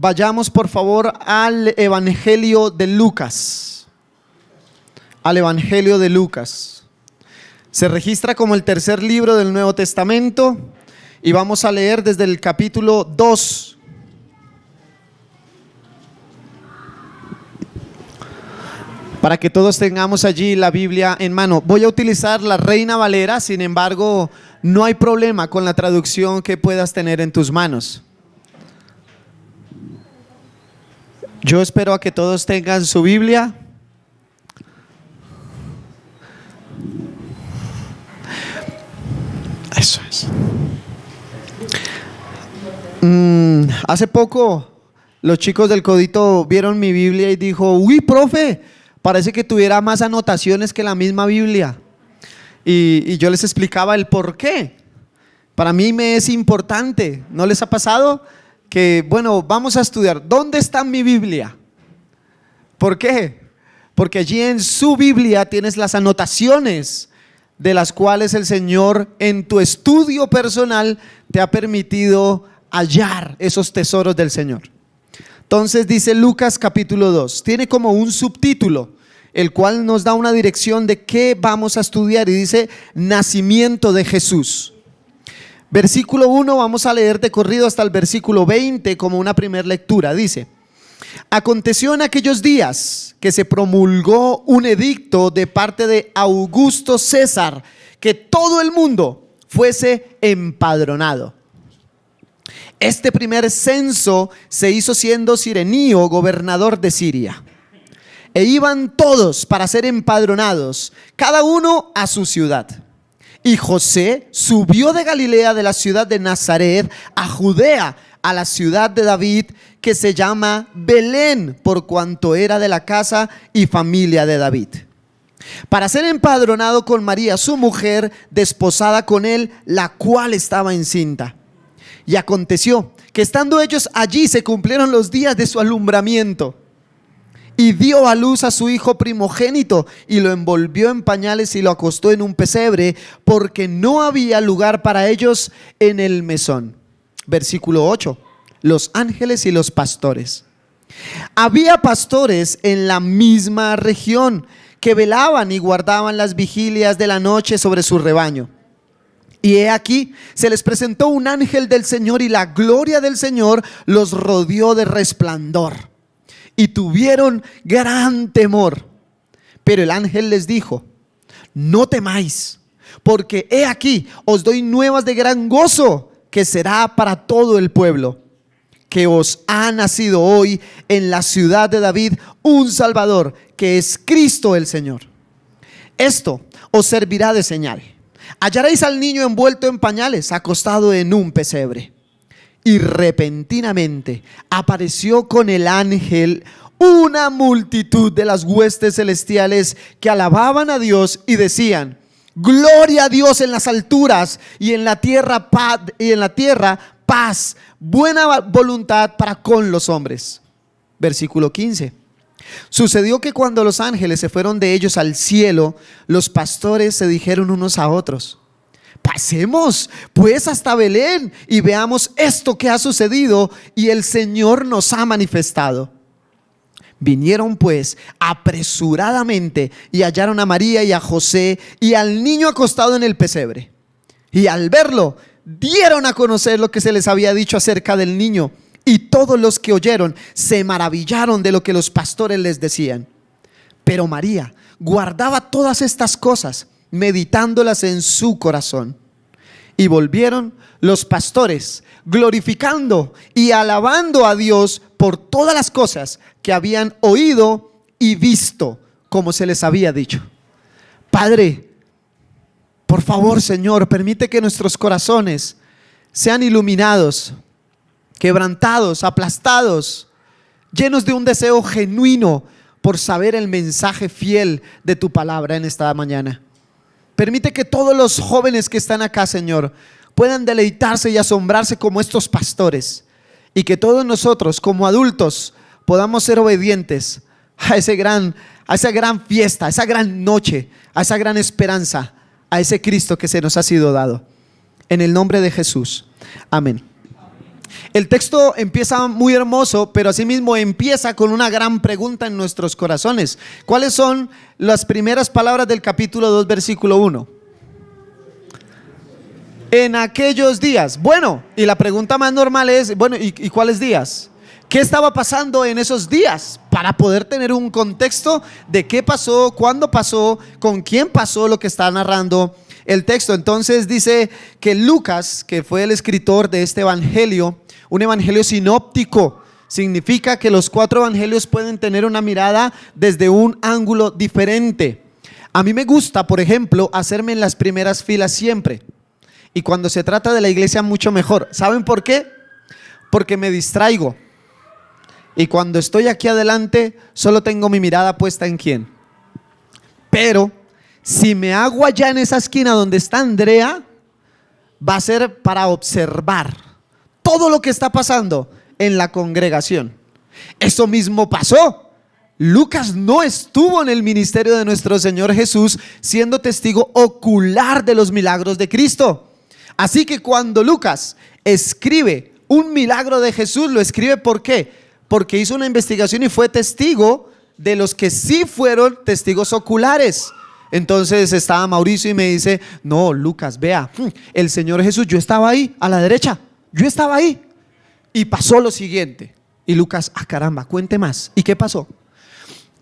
Vayamos por favor al Evangelio de Lucas. Al Evangelio de Lucas. Se registra como el tercer libro del Nuevo Testamento y vamos a leer desde el capítulo 2. Para que todos tengamos allí la Biblia en mano. Voy a utilizar la Reina Valera, sin embargo, no hay problema con la traducción que puedas tener en tus manos. Yo espero a que todos tengan su Biblia. Eso es. Hace poco los chicos del Codito vieron mi Biblia y dijo: uy, profe, parece que tuviera más anotaciones que la misma Biblia. Y yo les explicaba el por qué. Para mí me es importante. ¿No les ha pasado? Que bueno, vamos a estudiar. ¿Dónde está mi Biblia? ¿Por qué? Porque allí en su Biblia tienes las anotaciones de las cuales el Señor en tu estudio personal te ha permitido hallar esos tesoros del Señor. Entonces dice Lucas capítulo 2, tiene como un subtítulo, el cual nos da una dirección de qué vamos a estudiar y dice: nacimiento de Jesús. Versículo 1, vamos a leer de corrido hasta el versículo 20 como una primera lectura. Dice: aconteció en aquellos días que se promulgó un edicto de parte de Augusto César, que todo el mundo fuese empadronado. Este primer censo se hizo siendo Cirenio gobernador de Siria. E iban todos para ser empadronados, cada uno a su ciudad. Y José subió de Galilea, de la ciudad de Nazaret, a Judea, a la ciudad de David, que se llama Belén, por cuanto era de la casa y familia de David, para ser empadronado con María, su mujer, desposada con él, la cual estaba encinta. Y aconteció que estando ellos allí se cumplieron los días de su alumbramiento. Y dio a luz a su hijo primogénito y lo envolvió en pañales y lo acostó en un pesebre, porque no había lugar para ellos en el mesón. Versículo 8. Los ángeles y los pastores. Había pastores en la misma región que velaban y guardaban las vigilias de la noche sobre su rebaño. Y he aquí, se les presentó un ángel del Señor y la gloria del Señor los rodeó de resplandor. Y tuvieron gran temor. Pero el ángel les dijo: no temáis, porque he aquí os doy nuevas de gran gozo, que será para todo el pueblo, que os ha nacido hoy en la ciudad de David un Salvador, que es Cristo el Señor. Esto os servirá de señal: hallaréis al niño envuelto en pañales, acostado en un pesebre. Y repentinamente apareció con el ángel una multitud de las huestes celestiales que alababan a Dios y decían: gloria a Dios en las alturas, y en la tierra paz, buena voluntad para con los hombres. Versículo 15. Sucedió que cuando los ángeles se fueron de ellos al cielo, los pastores se dijeron unos a otros: pasemos pues hasta Belén y veamos esto que ha sucedido y el Señor nos ha manifestado. Vinieron pues apresuradamente y hallaron a María y a José y al niño acostado en el pesebre. Y al verlo, dieron a conocer lo que se les había dicho acerca del niño. Y todos los que oyeron se maravillaron de lo que los pastores les decían. Pero María guardaba todas estas cosas, meditándolas en su corazón. Y volvieron los pastores glorificando y alabando a Dios por todas las cosas que habían oído y visto, como se les había dicho. Padre, por favor, Señor, permite que nuestros corazones sean iluminados, quebrantados, aplastados, llenos de un deseo genuino por saber el mensaje fiel de tu palabra en esta mañana. Permite que todos los jóvenes que están acá, Señor, puedan deleitarse y asombrarse como estos pastores, y que todos nosotros como adultos podamos ser obedientes a esa gran fiesta, a esa gran noche, a esa gran esperanza, a ese Cristo que se nos ha sido dado. En el nombre de Jesús, amén. El texto empieza muy hermoso, pero asimismo empieza con una gran pregunta en nuestros corazones. ¿Cuáles son las primeras palabras del capítulo 2, versículo 1? En aquellos días. Bueno, y la pregunta más normal es, bueno, ¿y cuáles días? ¿Qué estaba pasando en esos días? Para poder tener un contexto de qué pasó, cuándo pasó, con quién pasó lo que está narrando el texto. Entonces dice que Lucas, que fue el escritor de este evangelio, un evangelio sinóptico, significa que los 4 evangelios pueden tener una mirada desde un ángulo diferente. A mí me gusta, por ejemplo, hacerme en las primeras filas siempre. Y cuando se trata de la iglesia, mucho mejor. ¿Saben por qué? Porque me distraigo. Y cuando estoy aquí adelante, solo tengo mi mirada puesta en quién. Pero si me hago allá en esa esquina donde está Andrea, va a ser para observar todo lo que está pasando en la congregación. Eso mismo pasó. Lucas no estuvo en el ministerio de nuestro Señor Jesús siendo testigo ocular de los milagros de Cristo. Así que cuando Lucas escribe un milagro de Jesús, lo escribe ¿por qué? Porque hizo una investigación y fue testigo de los que sí fueron testigos oculares. Entonces estaba Mauricio y me dice: no, Lucas, vea, el Señor Jesús, yo estaba ahí a la derecha, yo estaba ahí. Y pasó lo siguiente. Y Lucas, caramba, cuente más. ¿Y qué pasó?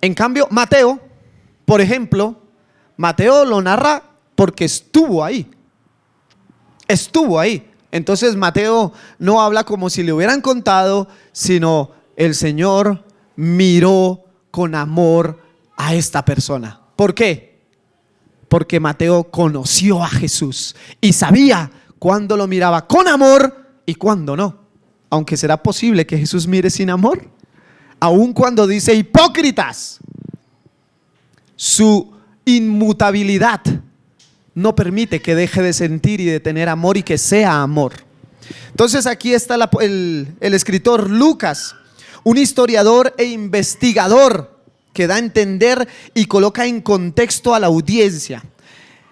En cambio, Mateo, por ejemplo, Mateo lo narra porque estuvo ahí. Estuvo ahí. Entonces Mateo no habla como si le hubieran contado, sino el Señor miró con amor a esta persona. ¿Por qué? Porque Mateo conoció a Jesús y sabía cuándo lo miraba con amor y cuándo no. Aunque será posible que Jesús mire sin amor, aun cuando dice hipócritas, su inmutabilidad no permite que deje de sentir y de tener amor y que sea amor. Entonces aquí está el escritor Lucas, un historiador e investigador que da a entender y coloca en contexto a la audiencia.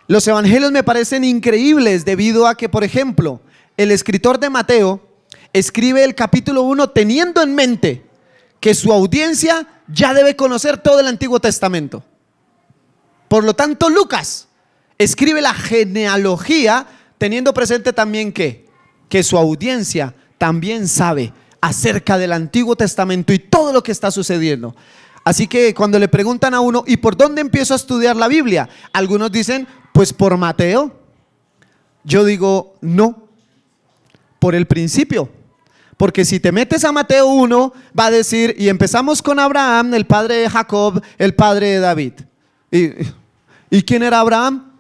Los evangelios me parecen increíbles debido a que, por ejemplo, el escritor de Mateo escribe el capítulo 1 teniendo en mente que su audiencia ya debe conocer todo el Antiguo Testamento. Por lo tanto, Lucas escribe la genealogía teniendo presente también que su audiencia también sabe acerca del Antiguo Testamento y todo lo que está sucediendo. Así que cuando le preguntan a uno, ¿y por dónde empiezo a estudiar la Biblia? Algunos dicen, pues por Mateo. Yo digo, no, por el principio. Porque si te metes a Mateo 1, va a decir, y empezamos con Abraham, el padre de Jacob, el padre de David. ¿Y quién era Abraham?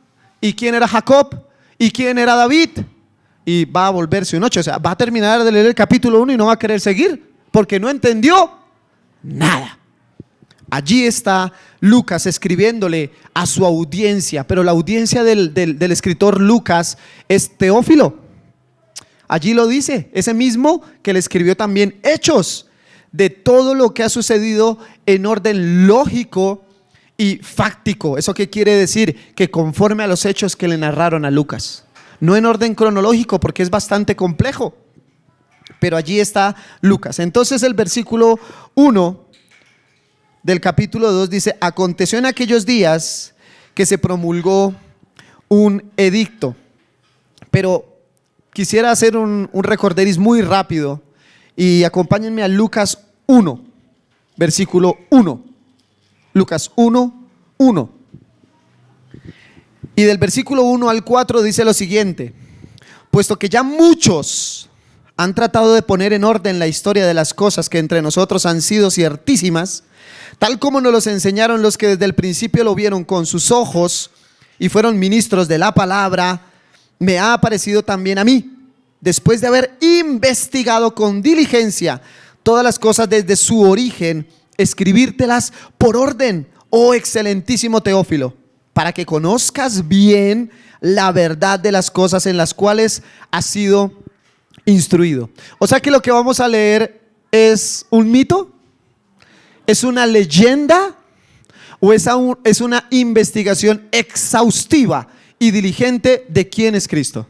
¿Y quién era Jacob? ¿Y quién era David? Y va a volverse un 8, o sea, va a terminar de leer el capítulo 1 y no va a querer seguir, porque no entendió nada. Allí está Lucas escribiéndole a su audiencia, pero la audiencia del escritor Lucas es Teófilo. Allí lo dice, ese mismo que le escribió también Hechos, de todo lo que ha sucedido en orden lógico y fáctico. ¿Eso qué quiere decir? Que conforme a los hechos que le narraron a Lucas, no en orden cronológico porque es bastante complejo, pero allí está Lucas. Entonces el versículo 1 del capítulo 2 dice: aconteció en aquellos días que se promulgó un edicto. Pero quisiera hacer un recorderis muy rápido y acompáñenme a Lucas 1, versículo 1. Lucas 1, 1. Y del versículo 1 al 4 dice lo siguiente: puesto que ya muchos han tratado de poner en orden la historia de las cosas que entre nosotros han sido ciertísimas, tal como nos los enseñaron los que desde el principio lo vieron con sus ojos y fueron ministros de la palabra, me ha aparecido también a mí, después de haber investigado con diligencia todas las cosas desde su origen, escribírtelas por orden, oh excelentísimo Teófilo, para que conozcas bien la verdad de las cosas en las cuales has sido instruido. O sea que lo que vamos a leer es un mito, es una leyenda o es una investigación exhaustiva y diligente de quién es Cristo.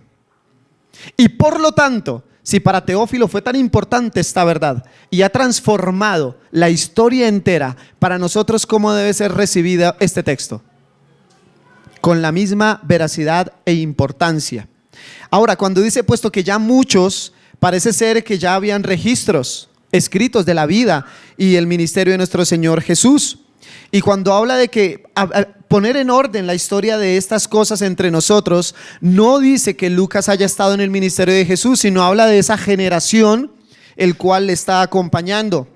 Y por lo tanto, Si para Teófilo fue tan importante esta verdad y ha transformado la historia entera, para nosotros, ¿cómo debe ser recibida este texto? Con la misma veracidad e importancia. Ahora, cuando dice puesto que ya muchos, parece ser que ya habían registros escritos de la vida y el ministerio de nuestro Señor Jesús. Y cuando habla de que poner en orden la historia de estas cosas entre nosotros, no dice que Lucas haya estado en el ministerio de Jesús, sino habla de esa generación el cual le está acompañando.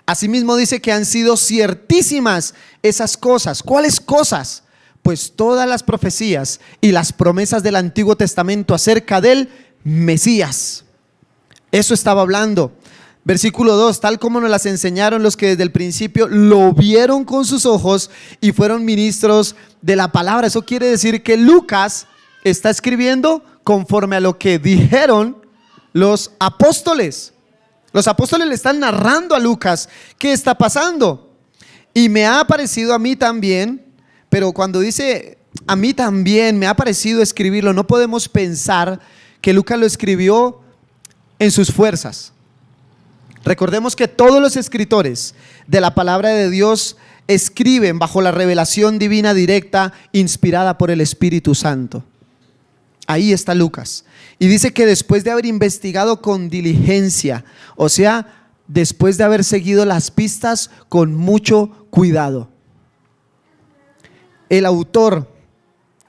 Asimismo dice que han sido ciertísimas esas cosas. ¿Cuáles cosas? Pues todas las profecías y las promesas del Antiguo Testamento acerca del Mesías. Eso estaba hablando. Versículo 2, tal como nos las enseñaron los que desde el principio lo vieron con sus ojos y fueron ministros de la palabra. Eso quiere decir que Lucas está escribiendo conforme a lo que dijeron los apóstoles. Los apóstoles le están narrando a Lucas qué está pasando. Y me ha parecido a mí también, pero cuando dice a mí también me ha parecido escribirlo, no podemos pensar que Lucas lo escribió en sus fuerzas. Recordemos que todos los escritores de la palabra de Dios escriben bajo la revelación divina directa, inspirada por el Espíritu Santo. Ahí está Lucas. Y dice que después de haber investigado con diligencia, o sea, después de haber seguido las pistas con mucho cuidado. El autor,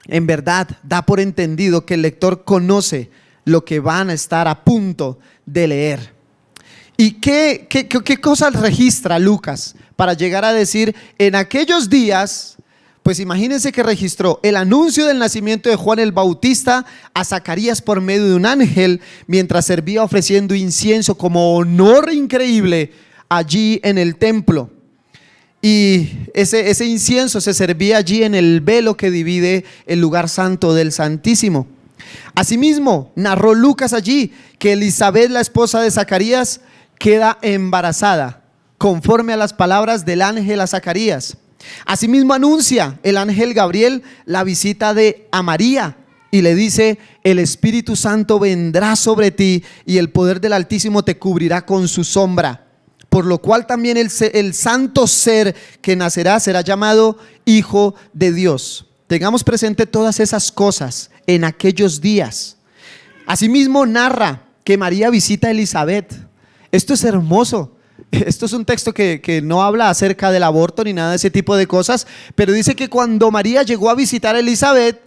en verdad, da por entendido que el lector conoce lo que van a estar a punto de leer. ¿Y qué cosas registra Lucas para llegar a decir en aquellos días? Pues imagínense que registró el anuncio del nacimiento de Juan el Bautista a Zacarías por medio de un ángel mientras servía ofreciendo incienso como honor increíble allí en el templo. Y ese incienso se servía allí en el velo que divide el lugar santo del Santísimo. Asimismo, narró Lucas allí que Elisabet, la esposa de Zacarías, queda embarazada, conforme a las palabras del ángel a Zacarías. Asimismo anuncia el ángel Gabriel la visita a María y le dice: el Espíritu Santo vendrá sobre ti y el poder del Altísimo te cubrirá con su sombra, por lo cual también el santo ser que nacerá será llamado Hijo de Dios. Tengamos presente todas esas cosas en aquellos días. Asimismo narra que María visita a Elisabet. Esto es hermoso. Esto es un texto que no habla acerca del aborto ni nada de ese tipo de cosas, pero dice que cuando María llegó a visitar a Elisabet,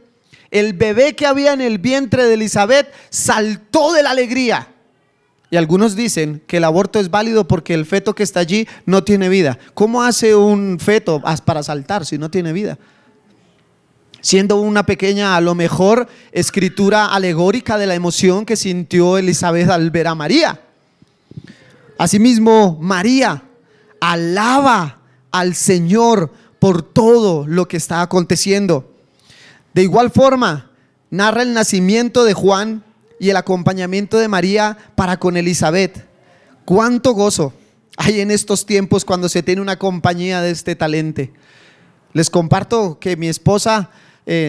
el bebé que había en el vientre de Elisabet saltó de la alegría. Y algunos dicen que el aborto es válido porque el feto que está allí no tiene vida. ¿Cómo hace un feto para saltar si no tiene vida? Siendo una pequeña, a lo mejor, escritura alegórica de la emoción que sintió Elisabet al ver a María. Asimismo, María alaba al Señor por todo lo que está aconteciendo. De igual forma, narra el nacimiento de Juan y el acompañamiento de María para con Elisabet. Cuánto gozo hay en estos tiempos cuando se tiene una compañía de este talento. Les comparto que mi esposa,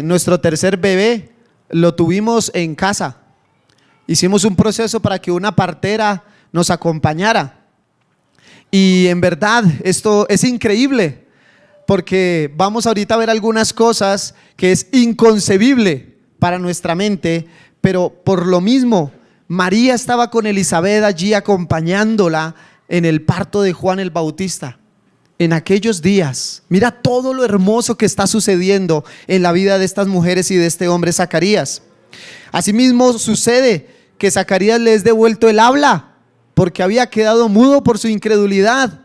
nuestro tercer bebé, lo tuvimos en casa. Hicimos un proceso para que una partera nos acompañara. Y en verdad esto es increíble, porque vamos ahorita a ver algunas cosas que es inconcebible para nuestra mente, pero por lo mismo María estaba con Elisabet allí acompañándola en el parto de Juan el Bautista. En aquellos días, mira todo lo hermoso que está sucediendo en la vida de estas mujeres y de este hombre Zacarías. Asimismo sucede que Zacarías le es devuelto el habla, porque había quedado mudo por su incredulidad.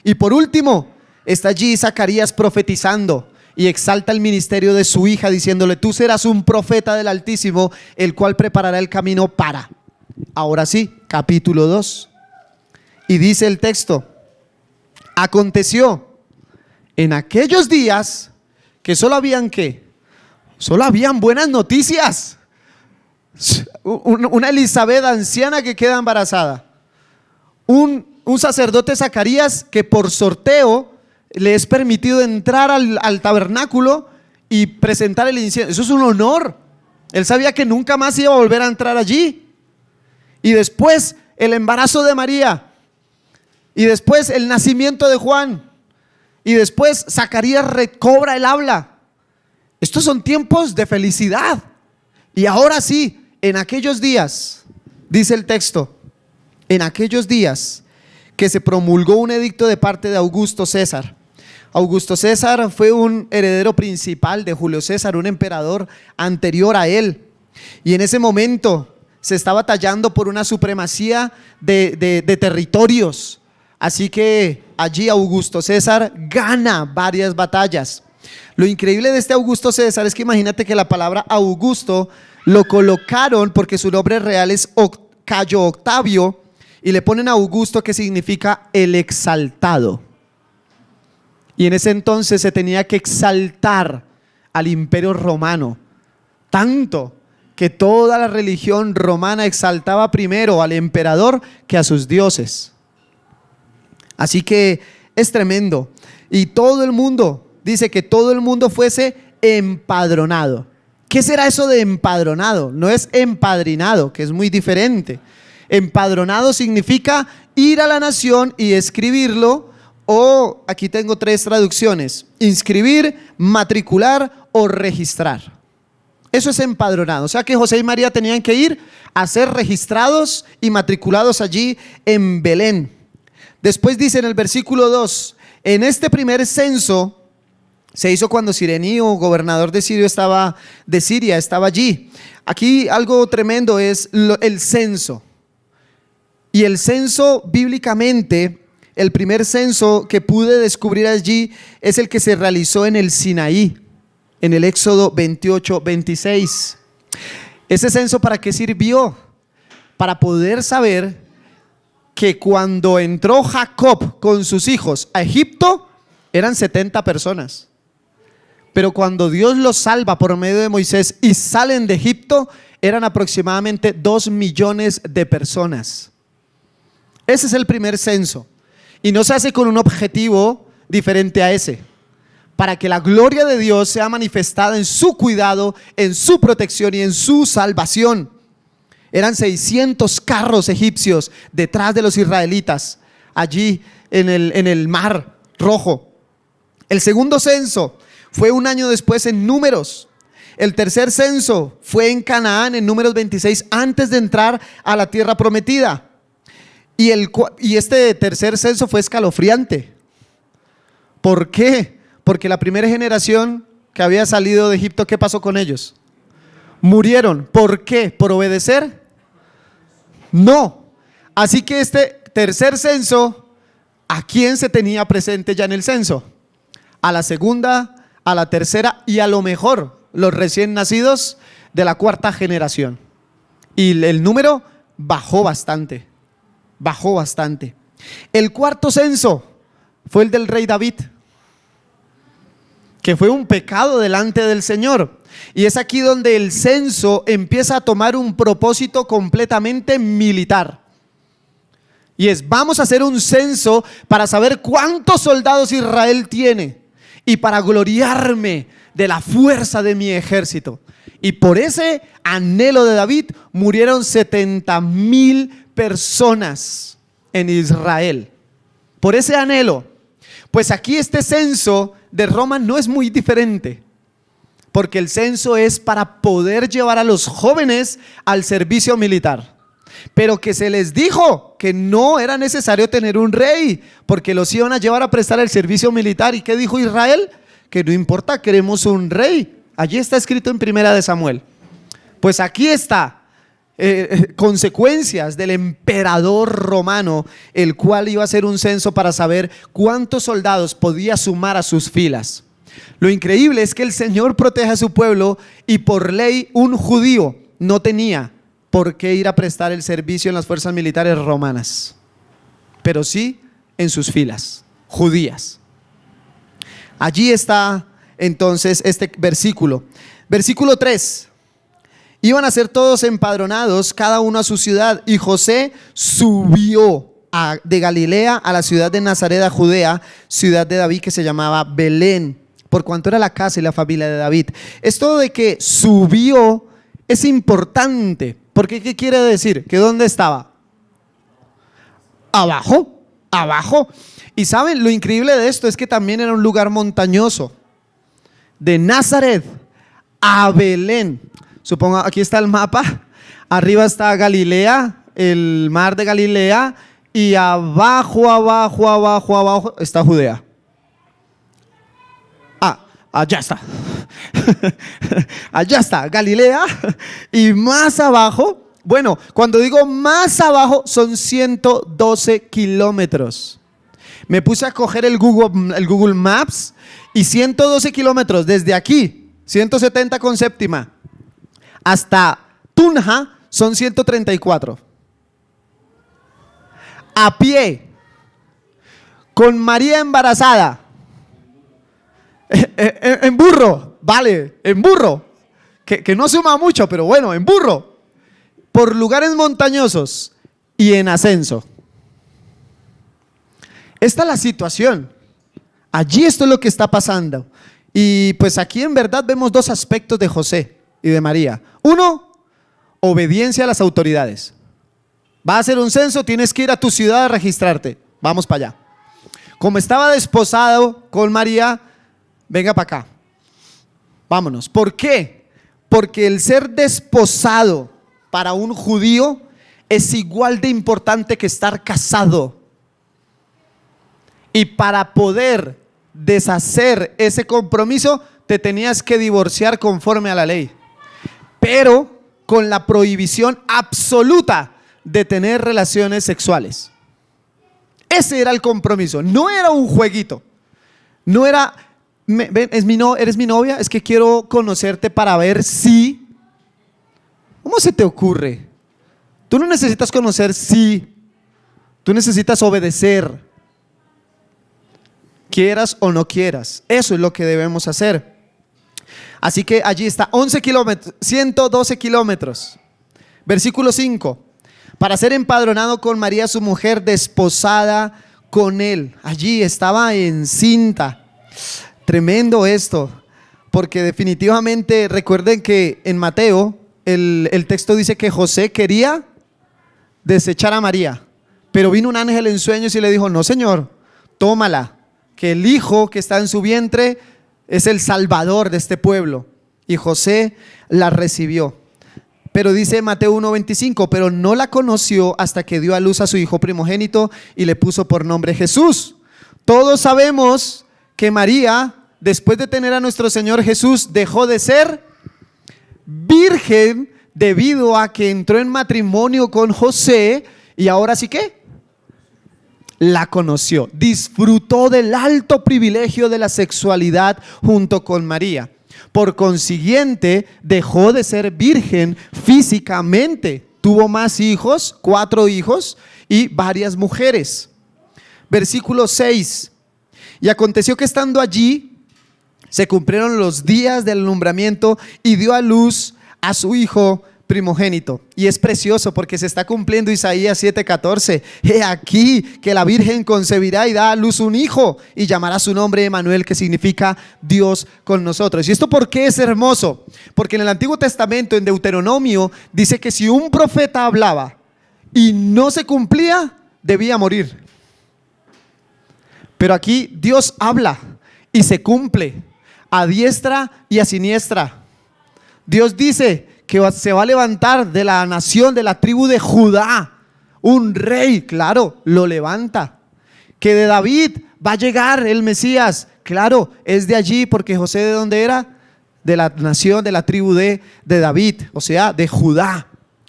Y por último, está allí Zacarías profetizando y exalta el ministerio de su hija, diciéndole: tú serás un profeta del Altísimo, el cual preparará el camino para. Ahora sí, capítulo 2. Y dice el texto: aconteció en aquellos días que solo habían ¿qué? Solo habían buenas noticias. Una Elisabet anciana que queda embarazada. Un sacerdote Zacarías que por sorteo le es permitido entrar al tabernáculo y presentar el incienso. Eso es un honor. Él sabía que nunca más iba a volver a entrar allí. y después el embarazo de María, y después el nacimiento de Juan, y después Zacarías recobra el habla. Estos son tiempos de felicidad. Y ahora sí, en aquellos días, dice el texto, en aquellos días que se promulgó un edicto de parte de Augusto César. Augusto César fue un heredero principal de Julio César, un emperador anterior a él. Y en ese momento se estaba batallando por una supremacía de territorios. Así que allí Augusto César gana varias batallas. Lo increíble de este Augusto César es que imagínate que la palabra Augusto lo colocaron porque su nombre real es Cayo Octavio, y le ponen Augusto, que significa el exaltado. Y en ese entonces se tenía que exaltar al imperio romano, tanto que toda la religión romana exaltaba primero al emperador que a sus dioses. Así que es tremendo. Y todo el mundo, dice que todo el mundo fuese empadronado. ¿Qué será eso de empadronado? No es empadrinado, que es muy diferente. Empadronado significa ir a la nación y escribirlo, o aquí tengo 3 traducciones: inscribir, matricular o registrar. Eso es empadronado. O sea que José y María tenían que ir a ser registrados y matriculados allí en Belén. Después dice en el versículo 2, en este primer censo se hizo cuando Cirenio, gobernador de Siria, estaba allí. Aquí algo tremendo es el censo. Y el censo bíblicamente, el primer censo que pude descubrir allí es el que se realizó en el Sinaí, en el Éxodo 28-26. ¿Ese censo para qué sirvió? Para poder saber que cuando entró Jacob con sus hijos a Egipto, eran 70 personas. Pero cuando Dios los salva por medio de Moisés y salen de Egipto, eran aproximadamente 2 millones de personas. Ese es el primer censo. Y no se hace con un objetivo diferente a ese, para que la gloria de Dios sea manifestada en su cuidado, en su protección y en su salvación. Eran 600 carros egipcios detrás de los israelitas, allí en el Mar Rojo. El segundo censo fue un año después en Números. El tercer censo fue en Canaán, en Números 26, antes de entrar a la tierra prometida. Y este tercer censo fue escalofriante. ¿Por qué? Porque la primera generación que había salido de Egipto, ¿qué pasó con ellos? Murieron. ¿Por qué? ¿Por obedecer? No. Así que este tercer censo, ¿a quién se tenía presente ya en el censo? A la segunda, a la tercera y a lo mejor los recién nacidos de la 4ª generación. Y el número bajó bastante. El cuarto censo fue el del rey David, que fue un pecado delante del Señor. Y es aquí donde el censo empieza a tomar un propósito completamente militar. Y es: vamos a hacer un censo para saber cuántos soldados Israel tiene y para gloriarme de la fuerza de mi ejército. Y por ese anhelo de David murieron 70,000 personas en Israel. Por ese anhelo. Pues aquí este censo de Roma no es muy diferente, porque el censo es para poder llevar a los jóvenes al servicio militar, pero que se les dijo que no era necesario tener un rey, porque los iban a llevar a prestar el servicio militar. ¿Y qué dijo Israel? Que no importa, queremos un rey. Allí está escrito en 1 de Samuel. Pues aquí está, consecuencias del emperador romano, el cual iba a hacer un censo para saber cuántos soldados podía sumar a sus filas. Lo increíble es que el Señor protege a su pueblo, y por ley un judío no tenía por qué ir a prestar el servicio en las fuerzas militares romanas, pero sí en sus filas judías. Allí está entonces este versículo. Versículo 3. Iban a ser todos empadronados, cada uno a su ciudad, y José subió de Galilea a la ciudad de Nazaret a Judea, ciudad de David, que se llamaba Belén, por cuanto era la casa y la familia de David. Esto de que subió es importante, Porque ¿qué quiere decir? ¿Que dónde estaba? Abajo, abajo. Y saben, lo increíble de esto es que también era un lugar montañoso. De Nazaret a Belén. Supongo, aquí está el mapa. Arriba está Galilea, el mar de Galilea. Y abajo, abajo, abajo, abajo está Judea. Allá está. Allá está Galilea. Y más abajo, bueno, cuando digo más abajo son 112 kilómetros. Me puse a coger el Google Maps y 112 kilómetros desde aquí, 170 con séptima, hasta Tunja son 134. A pie, con María embarazada, en burro, vale, en burro, que no suma mucho, pero bueno, en burro, por lugares montañosos y en ascenso. Esta es la situación. Allí esto es lo que está pasando. Y pues aquí en verdad vemos dos aspectos de José y de María. Uno, obediencia a las autoridades. Va a hacer un censo, tienes que ir a tu ciudad a registrarte. Vamos para allá. Como estaba desposado con María, venga para acá. Vámonos. ¿Por qué? Porque el ser desposado para un judío es igual de importante que estar casado. Y para poder deshacer ese compromiso, te tenías que divorciar conforme a la ley. Pero con la prohibición absoluta de tener relaciones sexuales. Ese era el compromiso. No era un jueguito. No era, eres mi novia, es que quiero conocerte para ver si. ¿Cómo se te ocurre? Tú no necesitas conocer si. Tú necesitas obedecer. Quieras o no quieras. Eso es lo que debemos hacer. Así que allí está, 11 kilómetros, 112 kilómetros. Versículo 5. Para ser empadronado con María, su mujer, desposada con él. Allí estaba encinta. Tremendo esto. Porque definitivamente recuerden que en Mateo el texto dice que José quería desechar a María. Pero vino un ángel en sueños y le dijo: no, señor, tómala, que el hijo que está en su vientre es el salvador de este pueblo. Y José la recibió. Pero dice Mateo 1:25, pero no la conoció hasta que dio a luz a su hijo primogénito y le puso por nombre Jesús. Todos sabemos que María, después de tener a nuestro Señor Jesús, dejó de ser virgen debido a que entró en matrimonio con José. Y ahora sí que la conoció, disfrutó del alto privilegio de la sexualidad junto con María. Por consiguiente, dejó de ser virgen físicamente. Tuvo más hijos, 4 hijos y varias mujeres. Versículo 6. Y aconteció que estando allí, se cumplieron los días del alumbramiento y dio a luz a su hijo primogénito. Y es precioso porque se está cumpliendo Isaías 7:14. He aquí que la Virgen concebirá y da a luz un hijo y llamará su nombre Emmanuel, que significa Dios con nosotros. ¿Y esto por qué es hermoso? Porque en el Antiguo Testamento, en Deuteronomio, dice que si un profeta hablaba y no se cumplía, debía morir. Pero aquí Dios habla y se cumple a diestra y a siniestra. Dios dice que se va a levantar de la nación, de la tribu de Judá, un rey, claro, lo levanta. Que de David va a llegar el Mesías, claro, es de allí, porque José, ¿de dónde era? De la nación, de la tribu de David, o sea, de Judá.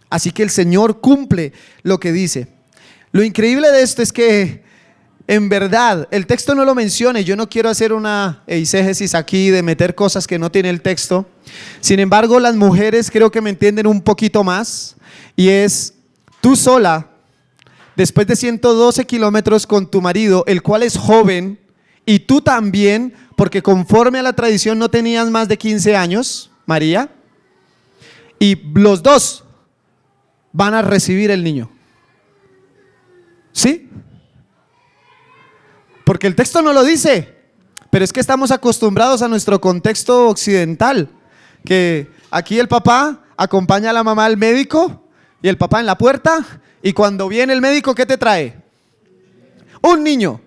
Así que el Señor cumple lo que dice. Lo increíble de esto es que en verdad, el texto no lo menciona y yo no quiero hacer una eisegesis aquí de meter cosas que no tiene el texto. Sin embargo, las mujeres creo que me entienden un poquito más, y es: tú sola, después de 112 kilómetros con tu marido, el cual es joven, y tú también, porque conforme a la tradición no tenías más de 15 años, María, y los dos van a recibir el niño. ¿Sí? Porque el texto no lo dice, pero es que estamos acostumbrados a nuestro contexto occidental, que aquí el papá acompaña a la mamá al médico y el papá en la puerta, y cuando viene el médico, ¿qué te trae? Un niño.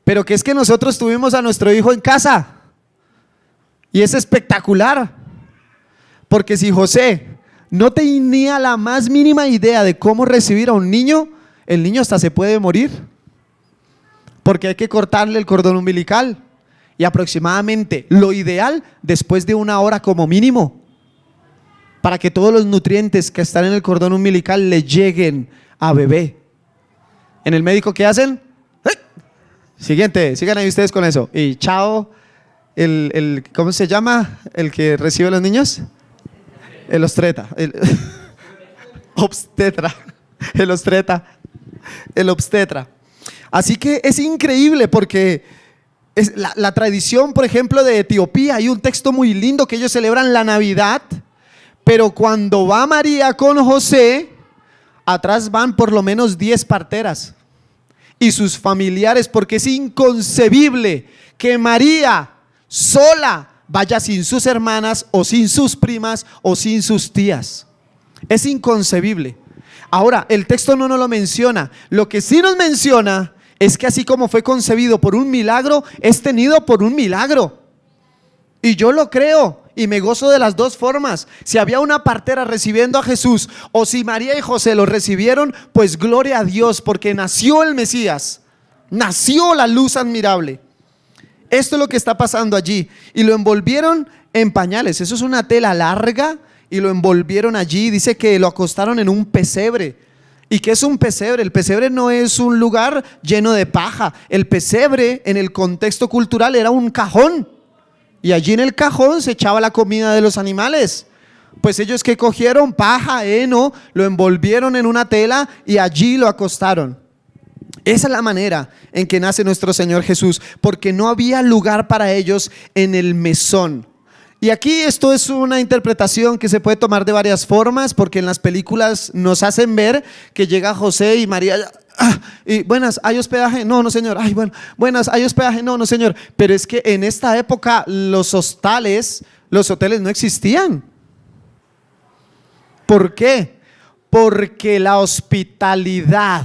Pero que es que nosotros tuvimos a nuestro hijo en casa, y es espectacular, porque si José no tenía la más mínima idea de cómo recibir a un niño, el niño hasta se puede morir, porque hay que cortarle el cordón umbilical, y aproximadamente lo ideal después de 1 hora como mínimo, para que todos los nutrientes que están en el cordón umbilical le lleguen a bebé. En el médico, ¿qué hacen? Siguiente, sigan ahí ustedes con eso. Y chao, ¿cómo se llama? El que recibe a los niños. El obstetra. Obstetra. El obstetra. El obstetra. Así que es increíble porque es la tradición, por ejemplo, de Etiopía. Hay un texto muy lindo que ellos celebran la Navidad, pero cuando va María con José, atrás van por lo menos 10 parteras y sus familiares, porque es inconcebible que María sola vaya sin sus hermanas o sin sus primas o sin sus tías. Es inconcebible. Ahora, el texto no nos lo menciona. Lo que sí nos menciona es que así como fue concebido por un milagro, es tenido por un milagro. Y yo lo creo y me gozo de las dos formas. Si había una partera recibiendo a Jesús o si María y José lo recibieron, pues gloria a Dios, porque nació el Mesías, nació la luz admirable. Esto es lo que está pasando allí. Y lo envolvieron en pañales. Eso es una tela larga y lo envolvieron allí. Dice que lo acostaron en un pesebre. ¿Y qué es un pesebre? El pesebre no es un lugar lleno de paja. El pesebre en el contexto cultural era un cajón. Y allí en el cajón se echaba la comida de los animales. Pues ellos que cogieron paja, heno, lo envolvieron en una tela y allí lo acostaron. Esa es la manera en que nace nuestro Señor Jesús, porque no había lugar para ellos en el mesón. Y aquí esto es una interpretación que se puede tomar de varias formas, porque en las películas nos hacen ver que llega José y María y buenas, ¿hay hospedaje? No, no señor. Ay, bueno, buenas, ¿hay hospedaje? No, no señor. Pero es que en esta época los hostales, los hoteles no existían. ¿Por qué? Porque la hospitalidad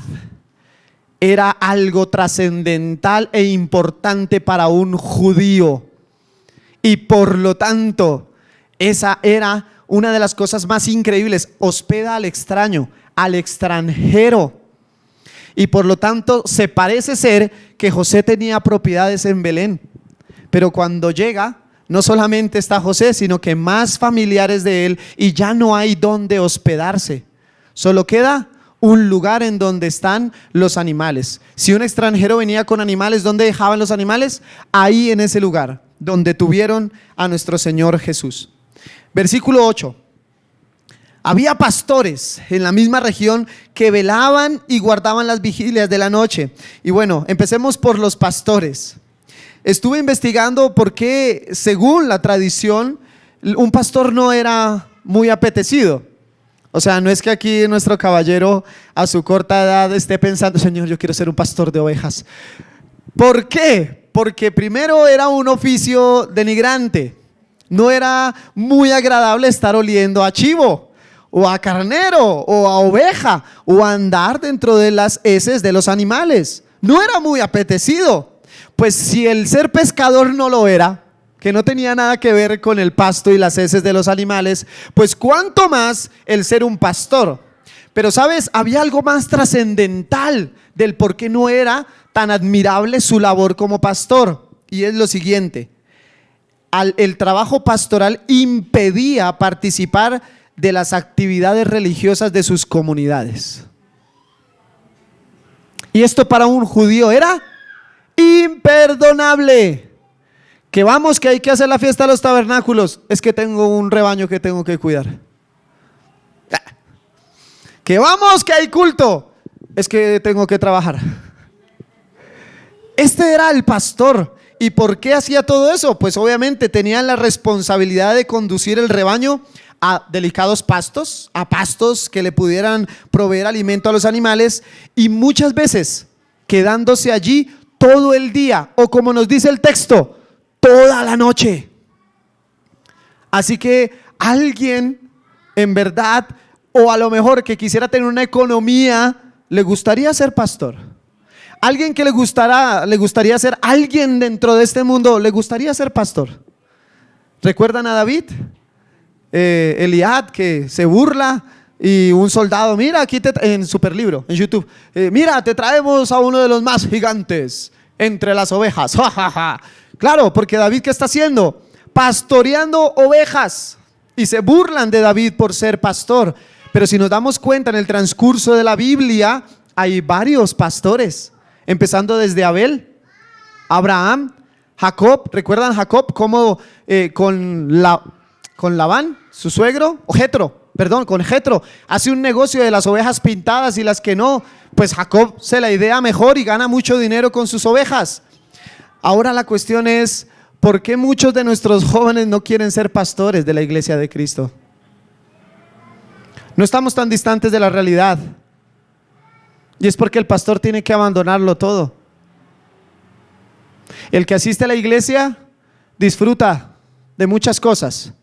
era algo trascendental e importante para un judío. Y por lo tanto, esa era una de las cosas más increíbles. Hospeda al extraño, al extranjero. Y por lo tanto, se parece ser que José tenía propiedades en Belén. Pero cuando llega, no solamente está José, sino que más familiares de él, y ya no hay donde hospedarse. Solo queda un lugar en donde están los animales. Si un extranjero venía con animales, ¿dónde dejaban los animales? Ahí en ese lugar, donde tuvieron a nuestro Señor Jesús. Versículo 8. Había pastores en la misma región que velaban y guardaban las vigilias de la noche. Y bueno, empecemos por los pastores. Estuve investigando por qué, según la tradición, un pastor no era muy apetecido. O sea, no es que aquí nuestro caballero a su corta edad esté pensando, Señor, yo quiero ser un pastor de ovejas. ¿Por qué? Porque primero era un oficio denigrante. No era muy agradable estar oliendo a chivo, o a carnero, o a oveja, o a andar dentro de las heces de los animales. No era muy apetecido. Pues si el ser pescador no lo era, que no tenía nada que ver con el pasto y las heces de los animales, pues cuánto más el ser un pastor. Pero sabes, había algo más trascendental del por qué no era tan admirable su labor como pastor, y es lo siguiente: el trabajo pastoral impedía participar de las actividades religiosas de sus comunidades. Y esto para un judío era imperdonable. Que vamos, que hay que hacer la fiesta de los tabernáculos, es que tengo un rebaño que tengo que cuidar. Que vamos, que hay culto, es que tengo que trabajar. Este era el pastor. ¿Y por qué hacía todo eso? Pues obviamente tenían la responsabilidad de conducir el rebaño a delicados pastos, a pastos que le pudieran proveer alimento a los animales, y muchas veces quedándose allí todo el día, o como nos dice el texto, toda la noche. Así que alguien, en verdad, O a lo mejor que quisiera tener una economía, le gustaría ser pastor. Alguien que le gustaría ser alguien dentro de este mundo, le gustaría ser pastor. ¿Recuerdan a David? Eliad, que se burla, y un soldado, mira, aquí en Superlibro, en YouTube, mira, te traemos a uno de los más gigantes entre las ovejas. Ja, ja, ja. Claro, porque David, ¿qué está haciendo? Pastoreando ovejas. Y se burlan de David por ser pastor. Pero si nos damos cuenta, en el transcurso de la Biblia hay varios pastores, empezando desde Abel, Abraham, Jacob. ¿Recuerdan Jacob cómo con Labán, su suegro, o Jetro, perdón, con Jetro, hace un negocio de las ovejas pintadas y las que no? Pues Jacob se la idea mejor y gana mucho dinero con sus ovejas. Ahora la cuestión es, ¿por qué muchos de nuestros jóvenes no quieren ser pastores de la iglesia de Cristo? No estamos tan distantes de la realidad. Y es porque el pastor tiene que abandonarlo todo. El que asiste a la iglesia disfruta de muchas cosas.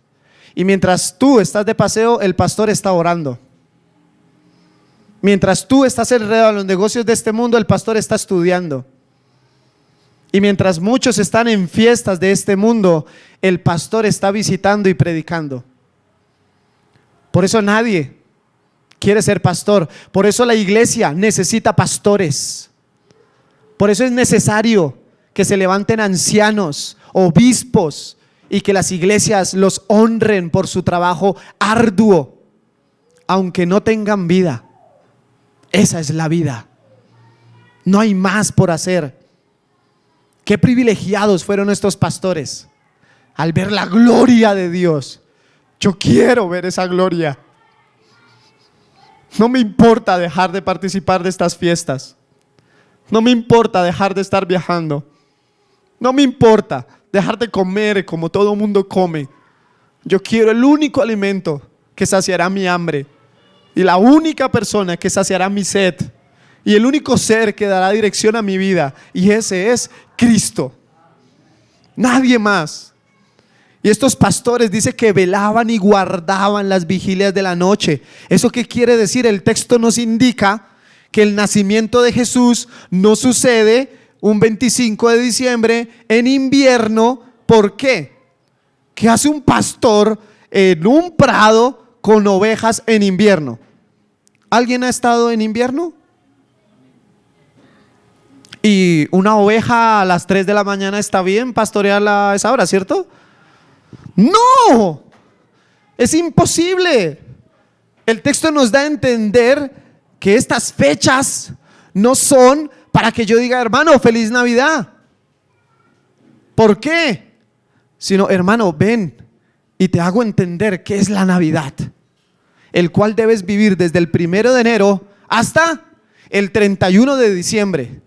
Y mientras tú estás de paseo, el pastor está orando. Mientras tú estás enredado en los negocios de este mundo, el pastor está estudiando. Y mientras muchos están en fiestas de este mundo, el pastor está visitando y predicando. Por eso nadie quiere ser pastor. Por eso la iglesia necesita pastores. Por eso es necesario que se levanten ancianos, obispos, y que las iglesias los honren por su trabajo arduo, aunque no tengan vida. Esa es la vida. No hay más por hacer. Qué privilegiados fueron estos pastores al ver la gloria de Dios. Yo quiero ver esa gloria. No me importa dejar de participar de estas fiestas. No me importa dejar de estar viajando. No me importa dejar de comer como todo mundo come. Yo quiero el único alimento que saciará mi hambre, y la única persona que saciará mi sed, y el único ser que dará dirección a mi vida, y ese es Cristo. Nadie más. Y estos pastores dice que velaban y guardaban las vigilias de la noche. ¿Eso qué quiere decir? El texto nos indica que el nacimiento de Jesús no sucede un 25 de diciembre en invierno. ¿Por qué? ¿Qué hace un pastor en un prado con ovejas en invierno? ¿Alguien ha estado en invierno? Y una oveja a las 3 de la mañana está bien pastorearla a esa hora, ¿cierto? No, es imposible. El texto nos da a entender que estas fechas no son para que yo diga, hermano, feliz Navidad. ¿Por qué? Sino, hermano, ven y te hago entender qué es la Navidad, el cual debes vivir desde el 1 de enero hasta el 31 de diciembre,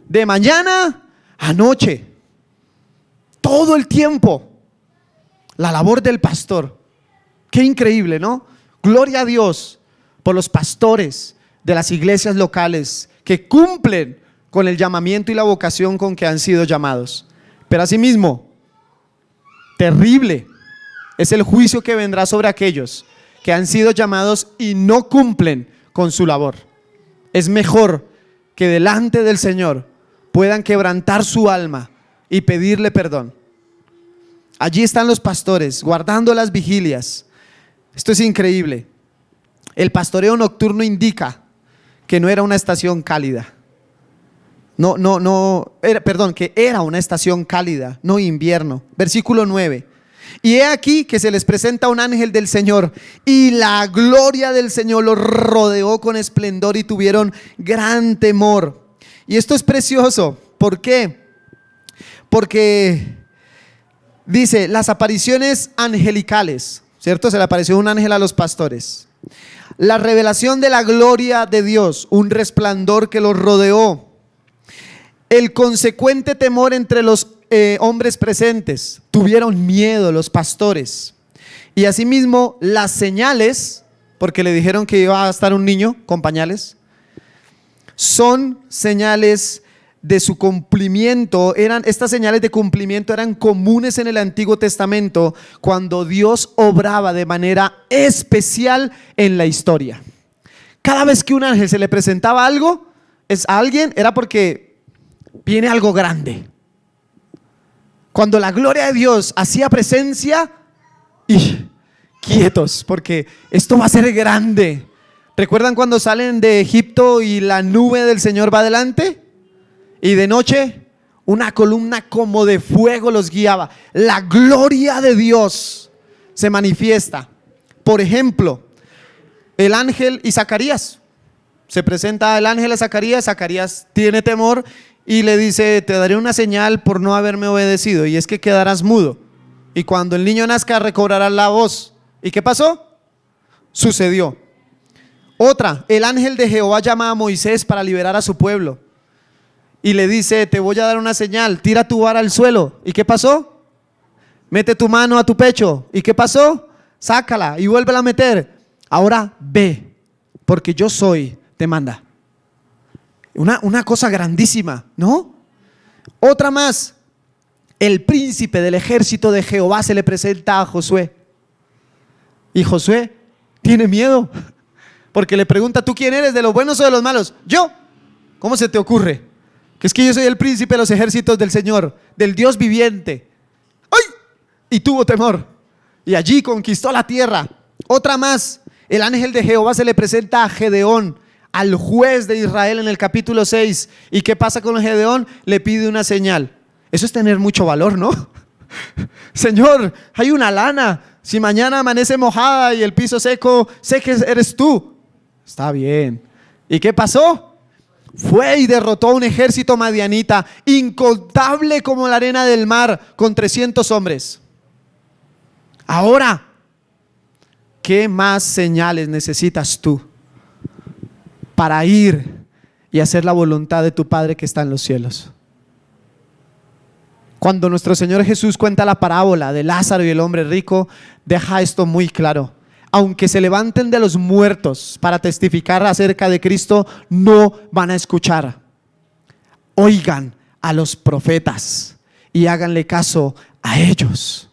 de mañana a noche, todo el tiempo. La labor del pastor, qué increíble, ¿no? Gloria a Dios por los pastores de las iglesias locales que cumplen con el llamamiento y la vocación con que han sido llamados. Pero asimismo, terrible es el juicio que vendrá sobre aquellos que han sido llamados y no cumplen con su labor. Es mejor que delante del Señor puedan quebrantar su alma y pedirle perdón. Allí están los pastores guardando las vigilias. Esto es increíble. El pastoreo nocturno indica que no era una estación cálida. Que era una estación cálida, no invierno. Versículo 9. Y he aquí que se les presenta un ángel del Señor, y la gloria del Señor los rodeó con esplendor, y tuvieron gran temor. Y esto es precioso. ¿Por qué? Porque dice, las apariciones angelicales, ¿cierto? Se le apareció un ángel a los pastores. La revelación de la gloria de Dios, un resplandor que los rodeó. El consecuente temor entre los hombres presentes. Tuvieron miedo los pastores. Y asimismo las señales, porque le dijeron que iba a estar un niño con pañales, son señales de su cumplimiento, estas señales de cumplimiento eran comunes en el Antiguo Testamento cuando Dios obraba de manera especial en la historia. Cada vez que un ángel se le presentaba algo a alguien, era porque viene algo grande. Cuando la gloria de Dios hacía presencia, y quietos, porque esto va a ser grande. ¿Recuerdan cuando salen de Egipto y la nube del Señor va adelante? Y de noche una columna como de fuego los guiaba. La gloria de Dios se manifiesta. Por ejemplo, el ángel y Zacarías. Se presenta el ángel a Zacarías. Zacarías tiene temor y le dice: te daré una señal por no haberme obedecido, y es que quedarás mudo, y cuando el niño nazca recobrarás la voz. ¿Y qué pasó? Sucedió. Otra, el ángel de Jehová llama a Moisés para liberar a su pueblo y le dice: te voy a dar una señal, tira tu vara al suelo. ¿Y qué pasó? Mete tu mano a tu pecho. ¿Y qué pasó? Sácala y vuélvela a meter. Ahora ve, porque yo soy, te manda. Una cosa grandísima, ¿no? Otra más, el príncipe del ejército de Jehová se le presenta a Josué, y Josué tiene miedo porque le pregunta: ¿tú quién eres, de los buenos o de los malos? Yo. ¿Cómo se te ocurre? Que es que yo soy el príncipe de los ejércitos del Señor, del Dios viviente. ¡Ay! Y tuvo temor y allí conquistó la tierra. Otra más, el ángel de Jehová se le presenta a Gedeón, al juez de Israel, en el capítulo 6. ¿Y qué pasa con Gedeón? Le pide una señal. Eso es tener mucho valor, ¿no? Señor, hay una lana. Si mañana amanece mojada y el piso seco, sé que eres tú. Está bien. ¿Y qué pasó? Fue y derrotó a un ejército madianita, incontable como la arena del mar, con 300 hombres. Ahora, ¿qué más señales necesitas tú para ir y hacer la voluntad de tu Padre que está en los cielos? Cuando nuestro Señor Jesús cuenta la parábola de Lázaro y el hombre rico, deja esto muy claro. Aunque se levanten de los muertos para testificar acerca de Cristo, no van a escuchar. Oigan a los profetas y háganle caso a ellos.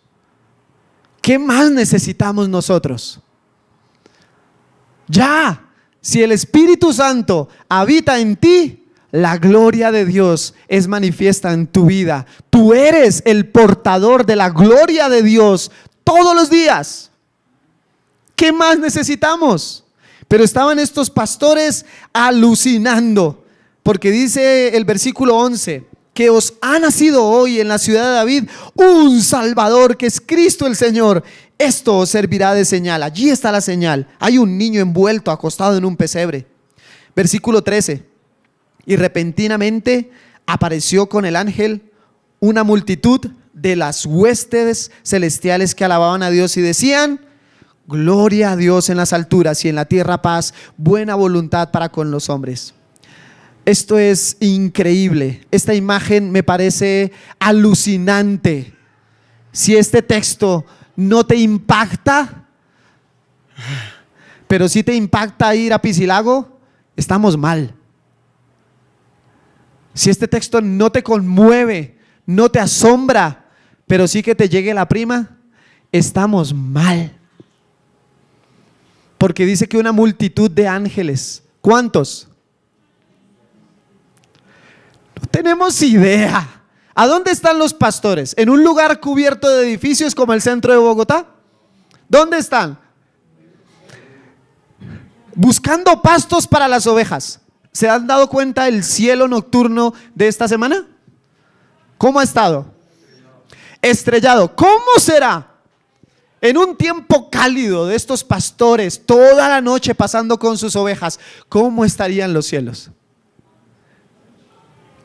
¿Qué más necesitamos nosotros? Ya, si el Espíritu Santo habita en ti, la gloria de Dios es manifiesta en tu vida. Tú eres el portador de la gloria de Dios todos los días. ¿Qué más necesitamos? Pero estaban estos pastores alucinando, porque dice el versículo 11: que os ha nacido hoy en la ciudad de David un Salvador, que es Cristo el Señor. Esto os servirá de señal. Allí está la señal. Hay un niño envuelto, acostado en un pesebre. Versículo 13: y repentinamente apareció con el ángel una multitud de las huestes celestiales que alababan a Dios y decían: gloria a Dios en las alturas y en la tierra paz, buena voluntad para con los hombres. Esto es increíble. Esta imagen me parece alucinante. Si este texto no te impacta, pero si te impacta ir a Piscilago, estamos mal. Si este texto no te conmueve, no te asombra, pero sí que te llegue la prima, estamos mal. Porque dice que una multitud de ángeles. ¿Cuántos? No tenemos idea. ¿A dónde están los pastores? ¿En un lugar cubierto de edificios como el centro de Bogotá? ¿Dónde están? Buscando pastos para las ovejas. ¿Se han dado cuenta el cielo nocturno de esta semana? ¿Cómo ha estado? Estrellado. ¿Cómo será en un tiempo cálido de estos pastores toda la noche pasando con sus ovejas? ¿Cómo estarían los cielos?